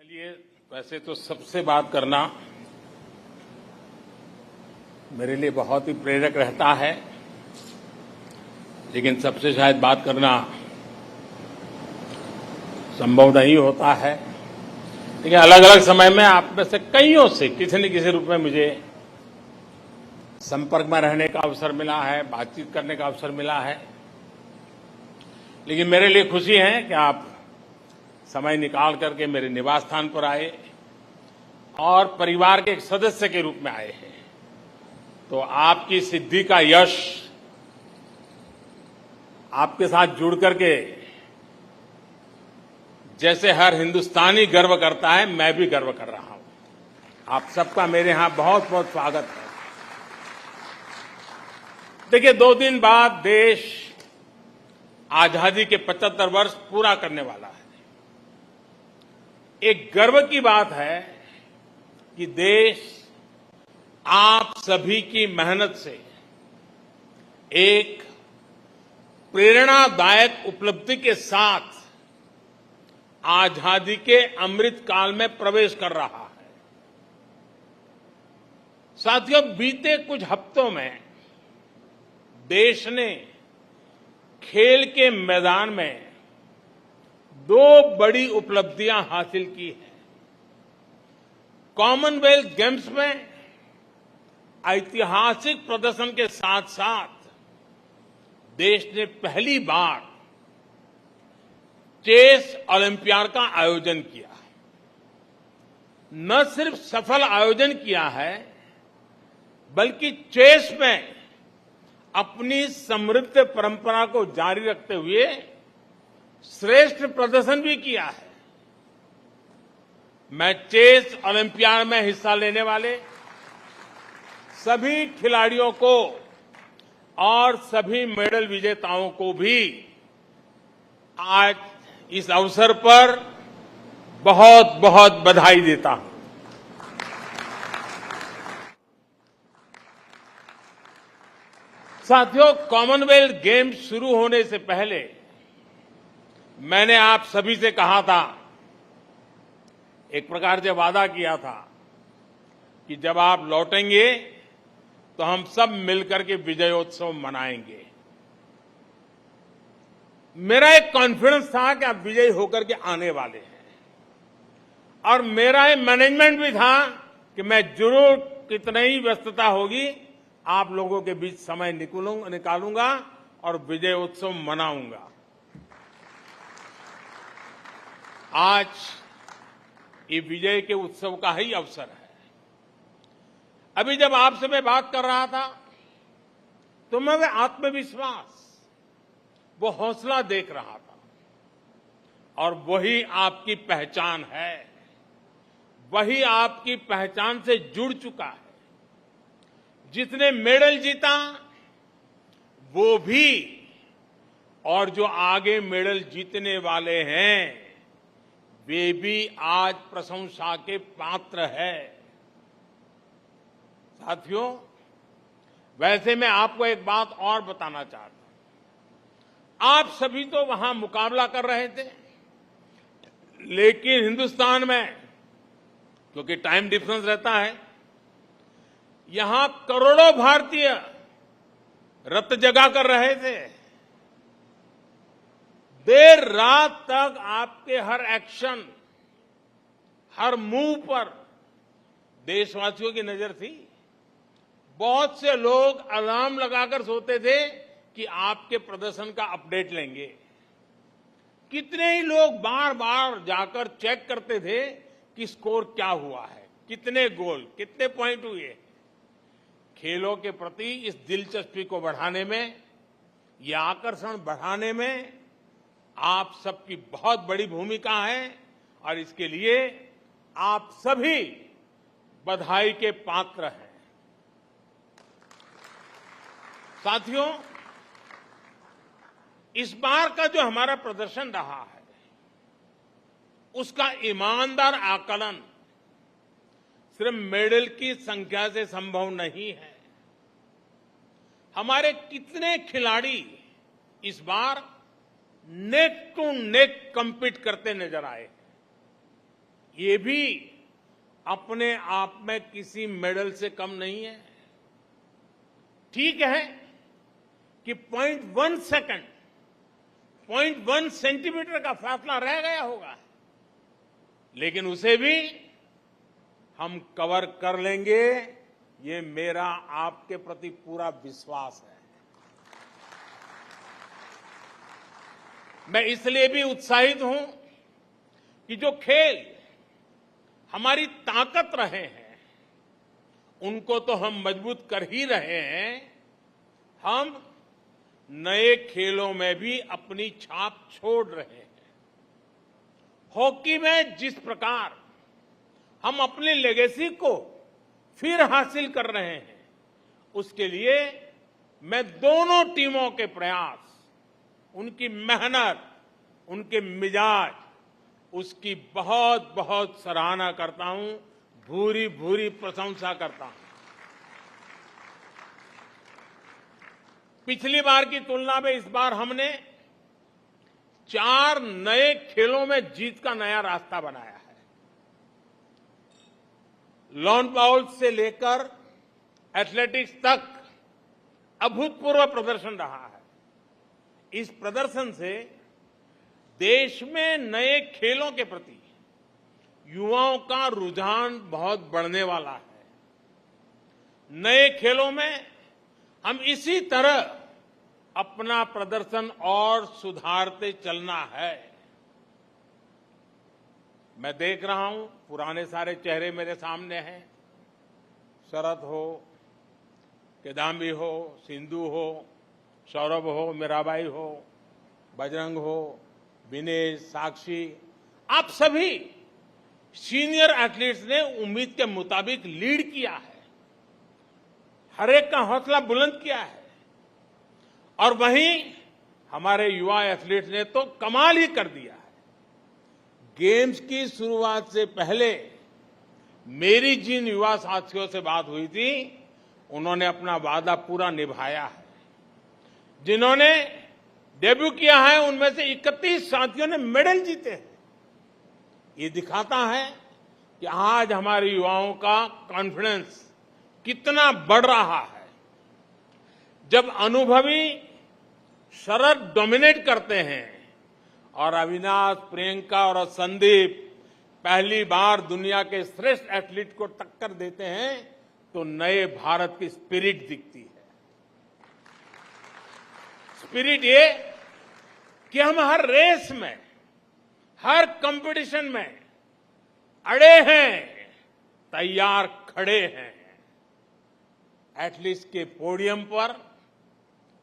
चलिए, वैसे तो सबसे बात करना मेरे लिए बहुत ही प्रेरक रहता है, लेकिन सबसे शायद बात करना संभव नहीं होता है। लेकिन अलग अलग समय में आप में से कईयों से किसी न किसी रूप में मुझे संपर्क में रहने का अवसर मिला है, बातचीत करने का अवसर मिला है। लेकिन मेरे लिए खुशी है कि आप समय निकाल करके मेरे निवास स्थान पर आए और परिवार के एक सदस्य के रूप में आए हैं। तो आपकी सिद्धि का यश आपके साथ जुड़ करके जैसे हर हिंदुस्तानी गर्व करता है, मैं भी गर्व कर रहा हूं। आप सबका मेरे यहां बहुत बहुत स्वागत है। देखिए, 2 दिन बाद देश आजादी के 75 वर्ष पूरा करने वाला है। एक गर्व की बात है कि देश आप सभी की मेहनत से एक प्रेरणादायक उपलब्धि के साथ आजादी के अमृत काल में प्रवेश कर रहा है। साथियों, बीते कुछ हफ्तों में देश ने खेल के मैदान में 2 बड़ी उपलब्धियां हासिल की हैं। कॉमनवेल्थ गेम्स में ऐतिहासिक प्रदर्शन के साथ साथ देश ने पहली बार चेस ओलंपियाड का आयोजन किया। न सिर्फ सफल आयोजन किया है, बल्कि चेस में अपनी समृद्ध परंपरा को जारी रखते हुए श्रेष्ठ प्रदर्शन भी किया है। मैं चेस ओलंपियाड में हिस्सा लेने वाले सभी खिलाड़ियों को और सभी मेडल विजेताओं को भी आज इस अवसर पर बहुत बहुत बधाई देता हूं। साथियों, कॉमनवेल्थ गेम्स शुरू होने से पहले मैंने आप सभी से कहा था, एक प्रकार से वादा किया था कि जब आप लौटेंगे तो हम सब मिलकर के विजयोत्सव मनाएंगे। मेरा एक कॉन्फिडेंस था कि आप विजयी होकर के आने वाले हैं, और मेरा एक मैनेजमेंट भी था कि मैं जरूर कितनी ही व्यस्तता होगी, आप लोगों के बीच समय निकालूंगा और विजयोत्सव मनाऊंगा। आज ये विजय के उत्सव का ही अवसर है। अभी जब आपसे मैं बात कर रहा था तो मैं वो आत्मविश्वास, वो हौसला देख रहा था, और वही आपकी पहचान है, वही आपकी पहचान से जुड़ चुका है। जिसने मेडल जीता वो भी, और जो आगे मेडल जीतने वाले हैं वे भी आज प्रशंसा के पात्र है। साथियों, वैसे मैं आपको एक बात और बताना चाहता हूं। आप सभी तो वहां मुकाबला कर रहे थे, लेकिन हिंदुस्तान में क्योंकि टाइम डिफरेंस रहता है, यहां करोड़ों भारतीय रत जगा कर रहे थे। देर रात तक आपके हर एक्शन, हर मूव पर देशवासियों की नजर थी। बहुत से लोग अलार्म लगाकर सोते थे कि आपके प्रदर्शन का अपडेट लेंगे। कितने ही लोग बार बार जाकर चेक करते थे कि स्कोर क्या हुआ है, कितने गोल, कितने पॉइंट हुए। खेलों के प्रति इस दिलचस्पी को बढ़ाने में, यह आकर्षण बढ़ाने में आप सबकी बहुत बड़ी भूमिका है, और इसके लिए आप सभी बधाई के पात्र हैं। साथियों, इस बार का जो हमारा प्रदर्शन रहा है उसका ईमानदार आकलन सिर्फ मेडल की संख्या से संभव नहीं है। हमारे कितने खिलाड़ी इस बार नेक टू नेक कम्पीट करते नजर आए। ये भी अपने आप में किसी मेडल से कम नहीं है। ठीक है कि 0.1 सेकंड, 0.1 सेंटीमीटर का फासला रह गया होगा, लेकिन उसे भी हम कवर कर लेंगे, ये मेरा आपके प्रति पूरा विश्वास है। मैं इसलिए भी उत्साहित हूं कि जो खेल हमारी ताकत रहे हैं, उनको तो हम मजबूत कर ही रहे हैं, हम नए खेलों में भी अपनी छाप छोड़ रहे हैं। हॉकी में जिस प्रकार हम अपनी लेगेसी को फिर हासिल कर रहे हैं, उसके लिए मैं दोनों टीमों के प्रयास, उनकी मेहनत, उनके मिजाज, उसकी बहुत बहुत सराहना करता हूं, भूरी भूरी प्रशंसा करता हूं। पिछली बार की तुलना में इस बार हमने 4 नए खेलों में जीत का नया रास्ता बनाया है। लॉन बाउल से लेकर एथलेटिक्स तक अभूतपूर्व प्रदर्शन रहा है। इस प्रदर्शन से देश में नए खेलों के प्रति युवाओं का रुझान बहुत बढ़ने वाला है। नए खेलों में हम इसी तरह अपना प्रदर्शन और सुधारते चलना है। मैं देख रहा हूं, पुराने सारे चेहरे मेरे सामने हैं। शरद हो, किदाम्बी हो, सिंधु हो, सौरभ हो, मीराबाई हो, बजरंग हो, विनेश, साक्षी, आप सभी सीनियर एथलीट्स ने उम्मीद के मुताबिक लीड किया है, हर एक का हौसला बुलंद किया है। और वहीं हमारे युवा एथलीट्स ने तो कमाल ही कर दिया है। गेम्स की शुरुआत से पहले मेरी जिन युवा साथियों से बात हुई थी, उन्होंने अपना वादा पूरा निभाया है। जिन्होंने डेब्यू किया है, उनमें से 31 साथियों ने मेडल जीते हैं। ये दिखाता है कि आज हमारे युवाओं का कॉन्फिडेंस कितना बढ़ रहा है। जब अनुभवी शरद डोमिनेट करते हैं और अविनाश, प्रियंका और संदीप पहली बार दुनिया के श्रेष्ठ एथलीट को टक्कर देते हैं, तो नए भारत की स्पिरिट दिखती है। स्पिरिट ये कि हम हर रेस में, हर कंपटीशन में अड़े हैं, तैयार खड़े हैं। एथलीट्स के पोडियम पर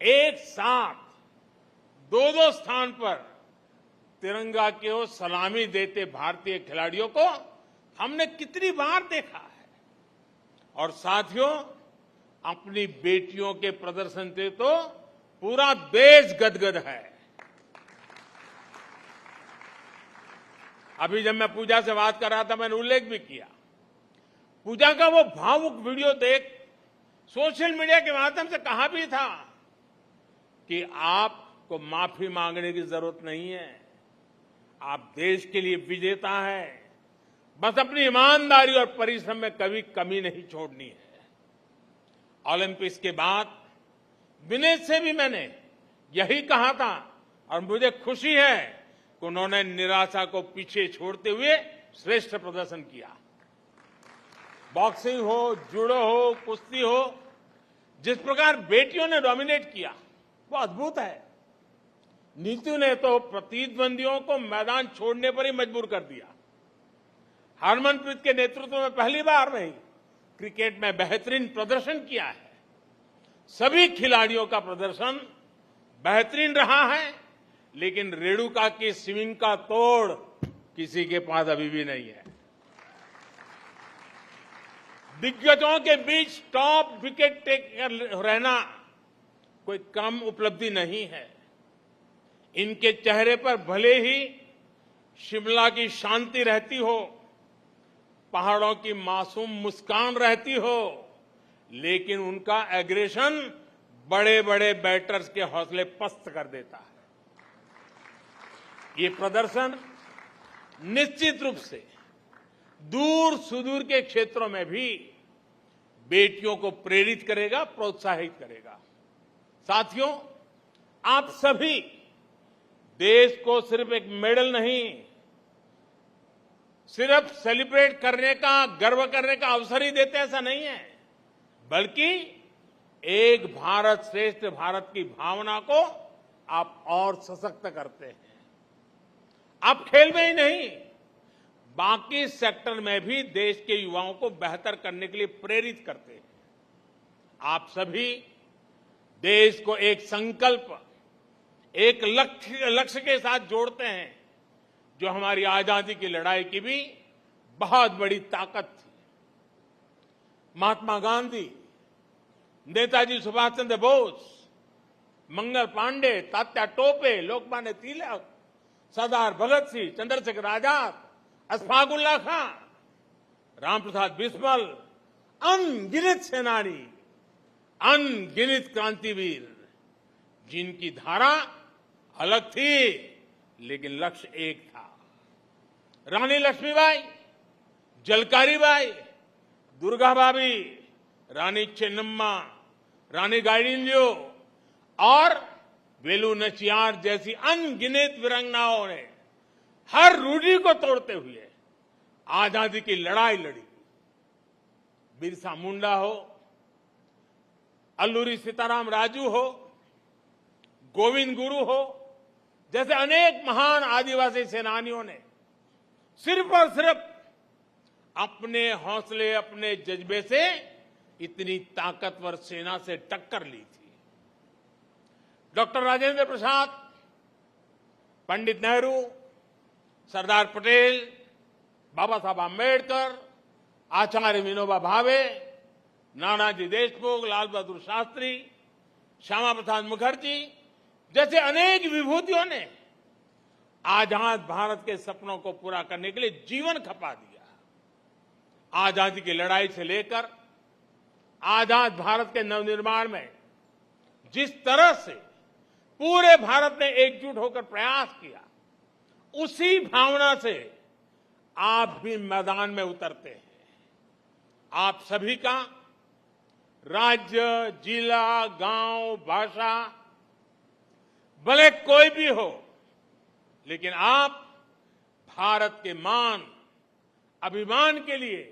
एक साथ 2-2 स्थान पर तिरंगा की ओर सलामी देते भारतीय खिलाड़ियों को हमने कितनी बार देखा है। और साथियों, अपनी बेटियों के प्रदर्शन से तो पूरा देश गदगद है। अभी जब मैं पूजा से बात कर रहा था, मैंने उल्लेख भी किया, पूजा का वो भावुक वीडियो देख सोशल मीडिया के माध्यम से कहा भी था कि आपको माफी मांगने की जरूरत नहीं है, आप देश के लिए विजेता हैं, बस अपनी ईमानदारी और परिश्रम में कभी कमी नहीं छोड़नी है। ओलंपिक्स के बाद विनेश से भी मैंने यही कहा था और मुझे खुशी है कि उन्होंने निराशा को पीछे छोड़ते हुए श्रेष्ठ प्रदर्शन किया। बॉक्सिंग हो, जूडो हो, कुश्ती हो, जिस प्रकार बेटियों ने डोमिनेट किया वो अद्भुत है। नीतू ने तो प्रतिद्वंदियों को मैदान छोड़ने पर ही मजबूर कर दिया। हरमनप्रीत के नेतृत्व में पहली बार नहीं, क्रिकेट में बेहतरीन प्रदर्शन किया है। सभी खिलाड़ियों का प्रदर्शन बेहतरीन रहा है, लेकिन रेणुका की स्विंग का तोड़ किसी के पास अभी भी नहीं है। दिग्गजों के बीच टॉप विकेट टेकर रहना कोई कम उपलब्धि नहीं है। इनके चेहरे पर भले ही शिमला की शांति रहती हो, पहाड़ों की मासूम मुस्कान रहती हो, लेकिन उनका एग्रेशन बड़े बड़े बैटर्स के हौसले पस्त कर देता है। ये प्रदर्शन निश्चित रूप से दूर सुदूर के क्षेत्रों में भी बेटियों को प्रेरित करेगा, प्रोत्साहित करेगा। साथियों, आप सभी देश को सिर्फ एक मेडल नहीं, सिर्फ सेलिब्रेट करने का, गर्व करने का अवसर ही देते, ऐसा नहीं है, बल्कि एक भारत श्रेष्ठ भारत की भावना को आप और सशक्त करते हैं। आप खेल में ही नहीं, बाकी सेक्टर में भी देश के युवाओं को बेहतर करने के लिए प्रेरित करते हैं। आप सभी देश को एक संकल्प, एक लक्ष्य के साथ जोड़ते हैं, जो हमारी आजादी की लड़ाई की भी बहुत बड़ी ताकत थी। महात्मा गांधी, नेताजी सुभाष चंद्र बोस, मंगल पांडे, तात्या टोपे, लोकमान्य तिलक, सरदार भगत सिंह, चंद्रशेखर आजाद, अशफाक उल्लाह खां, रामप्रसाद बिस्मिल, अनगिनत सेनानी, अनगिनत क्रांतिवीर, जिनकी धारा अलग थी लेकिन लक्ष्य एक था। रानी लक्ष्मीबाई, झलकारी बाई, दुर्गा भाभी, रानी चेन्नम्मा, रानी गाइडिंलियो और वेलु नचियार जैसी अनगिनत वीरांगनाओं ने हर रूढ़ी को तोड़ते हुए आजादी की लड़ाई लड़ी। बिरसा मुंडा हो, अल्लूरी सीताराम राजू हो, गोविंद गुरु हो, जैसे अनेक महान आदिवासी सेनानियों ने सिर्फ और सिर्फ अपने हौसले, अपने जज्बे से इतनी ताकतवर सेना से टक्कर ली थी। डॉक्टर राजेंद्र प्रसाद, पंडित नेहरू, सरदार पटेल, बाबा साहब आंबेडकर, आचार्य विनोबा भावे, नानाजी देशमुख, लाल बहादुर शास्त्री, श्यामा प्रसाद मुखर्जी जैसे अनेक विभूतियों ने आजाद भारत के सपनों को पूरा करने के लिए जीवन खपा दिया। आजादी की लड़ाई से लेकर आजाद भारत के नवनिर्माण में जिस तरह से पूरे भारत ने एकजुट होकर प्रयास किया, उसी भावना से आप भी मैदान में उतरते हैं। आप सभी का राज्य, जिला, गांव, भाषा भले कोई भी हो, लेकिन आप भारत के मान, अभिमान के लिए,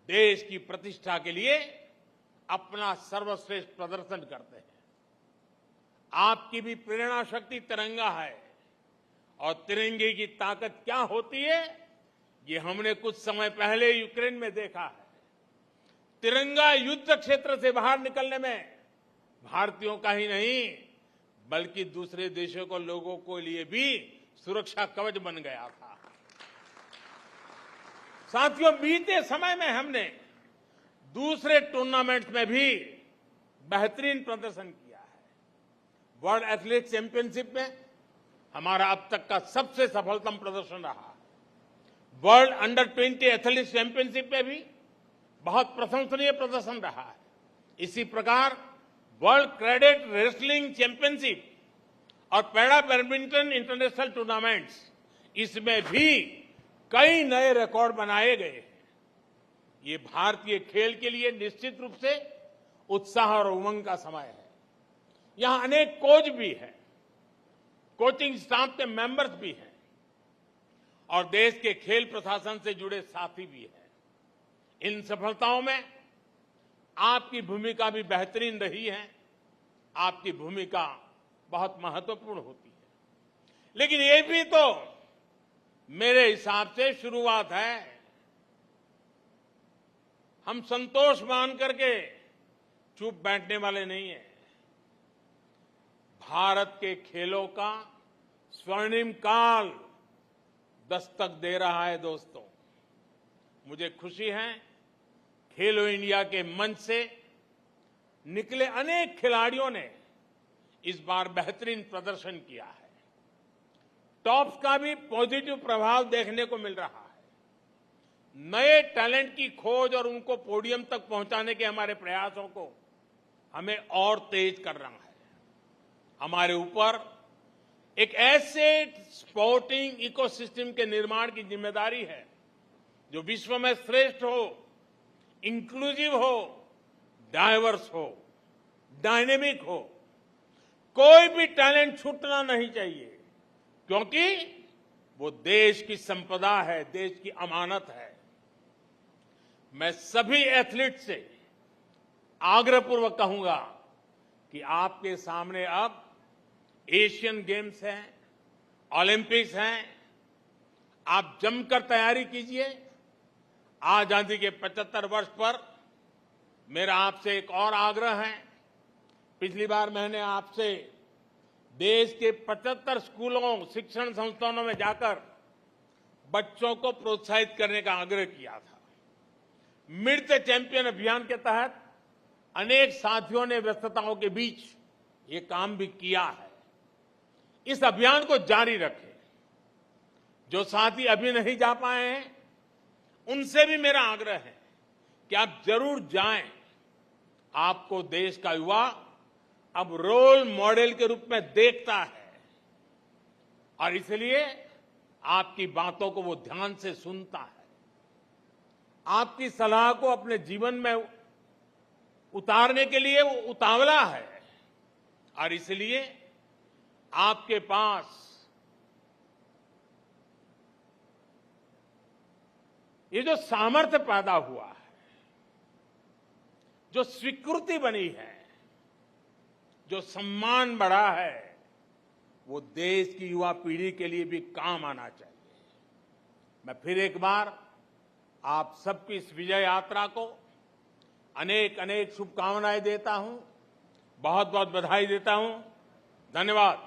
देश की प्रतिष्ठा के लिए अपना सर्वश्रेष्ठ प्रदर्शन करते हैं। आपकी भी प्रेरणा शक्ति तिरंगा है, और तिरंगे की ताकत क्या होती है, ये हमने कुछ समय पहले यूक्रेन में देखा है। तिरंगा युद्ध क्षेत्र से बाहर निकलने में भारतीयों का ही नहीं, बल्कि दूसरे देशों को, लोगों को लिए भी सुरक्षा कवच बन गया था। साथियों, बीते समय में हमने दूसरे टूर्नामेंट्स में भी बेहतरीन प्रदर्शन किया है। वर्ल्ड एथलेटिक्स चैंपियनशिप में हमारा अब तक का सबसे सफलतम प्रदर्शन रहा। वर्ल्ड अंडर 20 एथलेटिक्स चैंपियनशिप में भी बहुत प्रशंसनीय प्रदर्शन रहा है। इसी प्रकार वर्ल्ड कैडेट रेसलिंग चैंपियनशिप और पैरा बैडमिंटन इंटरनेशनल टूर्नामेंट्स, इसमें भी कई नए रिकॉर्ड बनाए गए। ये भारतीय खेल के लिए निश्चित रूप से उत्साह और उमंग का समय है। यहां अनेक कोच भी हैं, कोचिंग स्टाफ के मेंबर्स भी हैं, और देश के खेल प्रशासन से जुड़े साथी भी हैं। इन सफलताओं में आपकी भूमिका भी बेहतरीन रही है। आपकी भूमिका बहुत महत्वपूर्ण होती है। लेकिन ये भी तो मेरे हिसाब से शुरुआत है। हम संतोष मान करके चुप बैठने वाले नहीं हैं। भारत के खेलों का स्वर्णिम काल दस्तक दे रहा है। दोस्तों, मुझे खुशी है, खेलो इंडिया के मंच से निकले अनेक खिलाड़ियों ने इस बार बेहतरीन प्रदर्शन किया है। टॉप्स का भी पॉजिटिव प्रभाव देखने को मिल रहा है। नए टैलेंट की खोज और उनको पोडियम तक पहुंचाने के हमारे प्रयासों को हमें और तेज कर रहा है। हमारे ऊपर एक ऐसे स्पोर्टिंग इकोसिस्टम के निर्माण की जिम्मेदारी है जो विश्व में श्रेष्ठ हो, इंक्लूसिव हो, डाइवर्स हो, डायनेमिक हो। कोई भी टैलेंट छूटना नहीं चाहिए, क्योंकि वो देश की संपदा है, देश की अमानत है। मैं सभी एथलीट से आग्रहपूर्वक कहूंगा कि आपके सामने अब एशियन गेम्स हैं, ओलंपिक्स हैं। आप जमकर तैयारी कीजिए। आजादी के 75 वर्ष पर मेरा आपसे एक और आग्रह है। पिछली बार मैंने आपसे देश के 75 स्कूलों, शिक्षण संस्थानों में जाकर बच्चों को प्रोत्साहित करने का आग्रह किया था। मीट द चैंपियन अभियान के तहत अनेक साथियों ने व्यस्तताओं के बीच ये काम भी किया है। इस अभियान को जारी रखें। जो साथी अभी नहीं जा पाए हैं, उनसे भी मेरा आग्रह है कि आप जरूर जाएं। आपको देश का युवा अब रोल मॉडल के रूप में देखता है और इसलिए आपकी बातों को वो ध्यान से सुनता है। आपकी सलाह को अपने जीवन में उतारने के लिए वो उतावला है और इसलिए आपके पास ये जो सामर्थ्य पैदा हुआ है, जो स्वीकृति बनी है, जो सम्मान बढ़ा है, वो देश की युवा पीढ़ी के लिए भी काम आना चाहिए। मैं फिर एक बार आप सबकी इस विजय यात्रा को अनेक अनेक शुभकामनाएं देता हूं, बहुत बहुत बधाई देता हूं। धन्यवाद।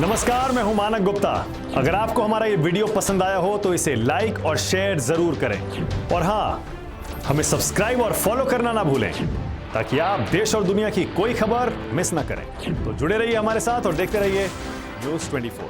नमस्कार, मैं हूं मानक गुप्ता। अगर आपको हमारा ये वीडियो पसंद आया हो तो इसे लाइक और शेयर जरूर करें और हां, हमें सब्सक्राइब और फॉलो करना ना भूलें ताकि आप देश और दुनिया की कोई खबर मिस ना करें। तो जुड़े रहिए हमारे साथ और देखते रहिए न्यूज़ 24।